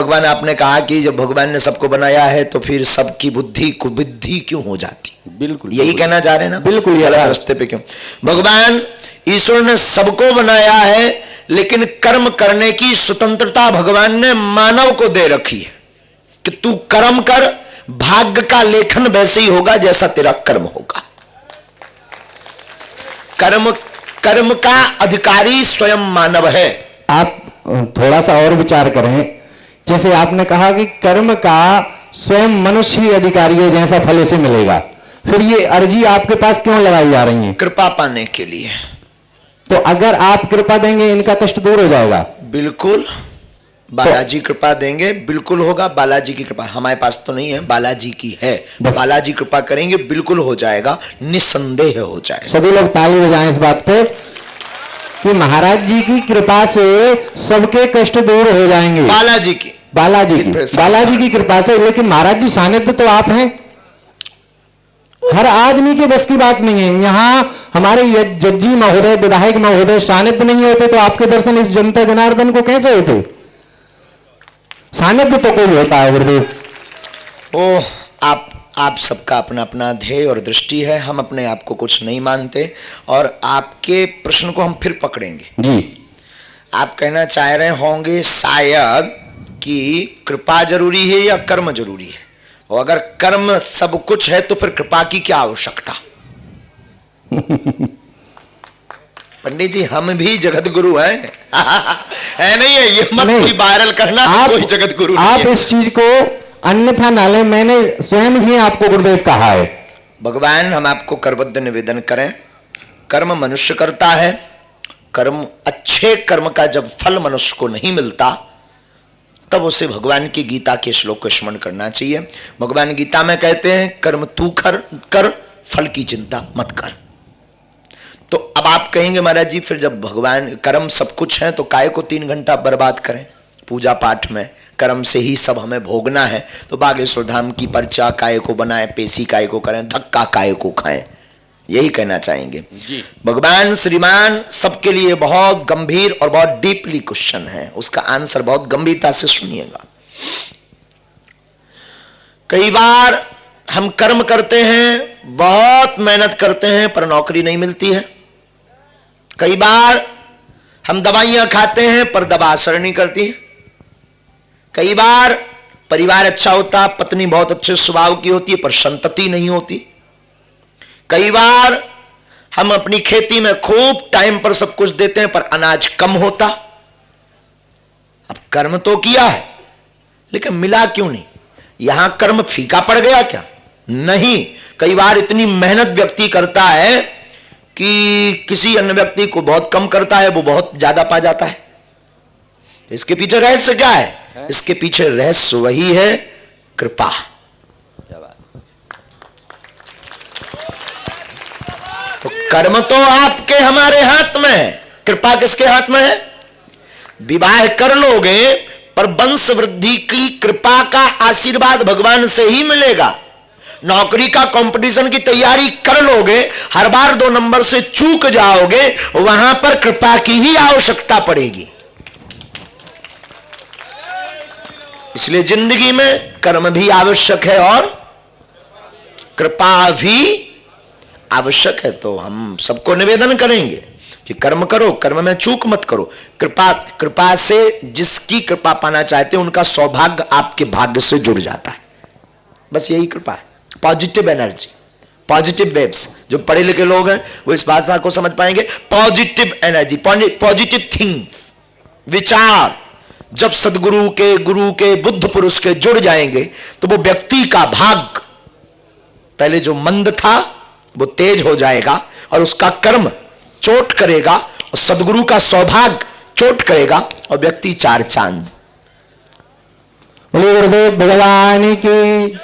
भगवान आपने कहा कि जब भगवान ने सबको बनाया है तो फिर सबकी बुद्धि कुबुद्धि क्यों हो जाती? बिल्कुल यही कहना चाह रहे हैं ना? बिल्कुल। रास्ते पे क्यों? भगवान ईश्वर ने सबको बनाया है, लेकिन कर्म करने की स्वतंत्रता भगवान ने मानव को दे रखी है कि तू कर्म कर, भाग्य का लेखन वैसे ही होगा जैसा तेरा कर्म होगा। कर्म का अधिकारी स्वयं मानव है। आप थोड़ा सा और विचार करें, जैसे आपने कहा कि कर्म का स्वयं मनुष्य ही अधिकारी है, जैसा फल उसे मिलेगा, फिर ये अर्जी आपके पास क्यों लगाई जा रही है? कृपा पाने के लिए। तो अगर आप कृपा देंगे इनका कष्ट दूर हो जाएगा? बिल्कुल, बालाजी कृपा देंगे, बिल्कुल होगा। बालाजी की कृपा हमारे पास तो नहीं है, बालाजी की है। बालाजी कृपा करेंगे, बिल्कुल हो जाएगा, निसंदेह हो जाएगा। सभी लोग ताली बजाएं इस बात पे कि महाराज जी की कृपा से सबके कष्ट दूर हो जाएंगे। बालाजी की कृपा से। लेकिन महाराज जी सानिध्य तो आप हैं, हर आदमी के बस की बात नहीं है। यहां हमारे जज्जी महोदय, विधायक महोदय सानिध्य नहीं होते तो आपके दर्शन इस जनता जनार्दन को कैसे होते? सानिध्य तो कोई होता है गुरुदेव। ओ, आप सबका अपना अपना ध्येय और दृष्टि है, हम अपने आप को कुछ नहीं मानते। और आपके प्रश्न को हम फिर पकड़ेंगे जी। आप कहना चाह रहे होंगे शायद कि कृपा जरूरी है या कर्म जरूरी है, और अगर कर्म सब कुछ है तो फिर कृपा की क्या आवश्यकता? पंडित जी हम भी जगत गुरु हैं। है नहीं है, ये मत कोई वायरल करना, आप कोई जगत गुरु नहीं। आप इस चीज को अन्यथा ना लें, मैंने स्वयं ही आपको गुरुदेव कहा है। भगवान हम आपको करबद्ध निवेदन करें, कर्म मनुष्य करता है, कर्म अच्छे कर्म का जब फल मनुष्य को नहीं मिलता तब उसे भगवान की गीता के श्लोक को स्मरण करना चाहिए। भगवान गीता में कहते हैं कर्म तू कर, फल की चिंता मत कर। तो अब आप कहेंगे महाराज जी फिर जब भगवान कर्म सब कुछ है तो काहे को 3 घंटा बर्बाद करें पूजा पाठ में? कर्म से ही सब हमें भोगना है, तो बागेश्वर धाम की पर्चा काहे को बनाएं, पेशी काहे को करें, धक्का काहे को खाएं? यही कहना चाहेंगे जी। भगवान श्रीमान सबके लिए बहुत गंभीर और बहुत डीपली क्वेश्चन है, उसका आंसर बहुत गंभीरता से सुनिएगा। कई बार हम कर्म करते हैं, बहुत मेहनत करते हैं, पर नौकरी नहीं मिलती है। कई बार हम दवाइयां खाते हैं पर दवा असर नहीं करती है। कई बार परिवार अच्छा होता, पत्नी बहुत अच्छे स्वभाव की होती है पर संतति नहीं होती। कई बार हम अपनी खेती में खूब टाइम पर सब कुछ देते हैं पर अनाज कम होता। अब कर्म तो किया है लेकिन मिला क्यों नहीं? यहां कर्म फीका पड़ गया क्या? नहीं, कई बार इतनी मेहनत व्यक्ति करता है कि किसी अन्य व्यक्ति को बहुत कम करता है, वो बहुत ज्यादा पा जाता है। इसके पीछे रहस्य क्या है? इसके पीछे रहस्य वही है कृपा। तो कर्म तो आपके हमारे हाथ में है, कृपा किसके हाथ में है? विवाह कर लोगे पर वंश वृद्धि की कृपा का आशीर्वाद भगवान से ही मिलेगा। नौकरी का कंपटीशन की तैयारी कर लोगे, हर बार 2 नंबर से चूक जाओगे, वहां पर कृपा की ही आवश्यकता पड़ेगी। इसलिए जिंदगी में कर्म भी आवश्यक है और कृपा भी आवश्यक है। तो हम सबको निवेदन करेंगे कि कर्म करो, कर्म में चूक मत करो। कृपा से जिसकी कृपा पाना चाहते हैं उनका सौभाग्य आपके भाग्य से जुड़ जाता है। बस यही कृपा है। Positive energy, positive waves. जो पढ़े लिखे लोग हैं वो इस भाषा को समझ पाएंगे। पॉजिटिव एनर्जी, पॉजिटिव थिंग्स, विचार जब सदगुरु के, गुरु के, बुद्ध पुरुष के जुड़ जाएंगे तो वो व्यक्ति का भाग्य पहले जो मंद था वो तेज हो जाएगा और उसका कर्म चोट करेगा और सदगुरु का सौभाग्य चोट करेगा और व्यक्ति 4 चांद। बोले गुरुदेव भगवान की।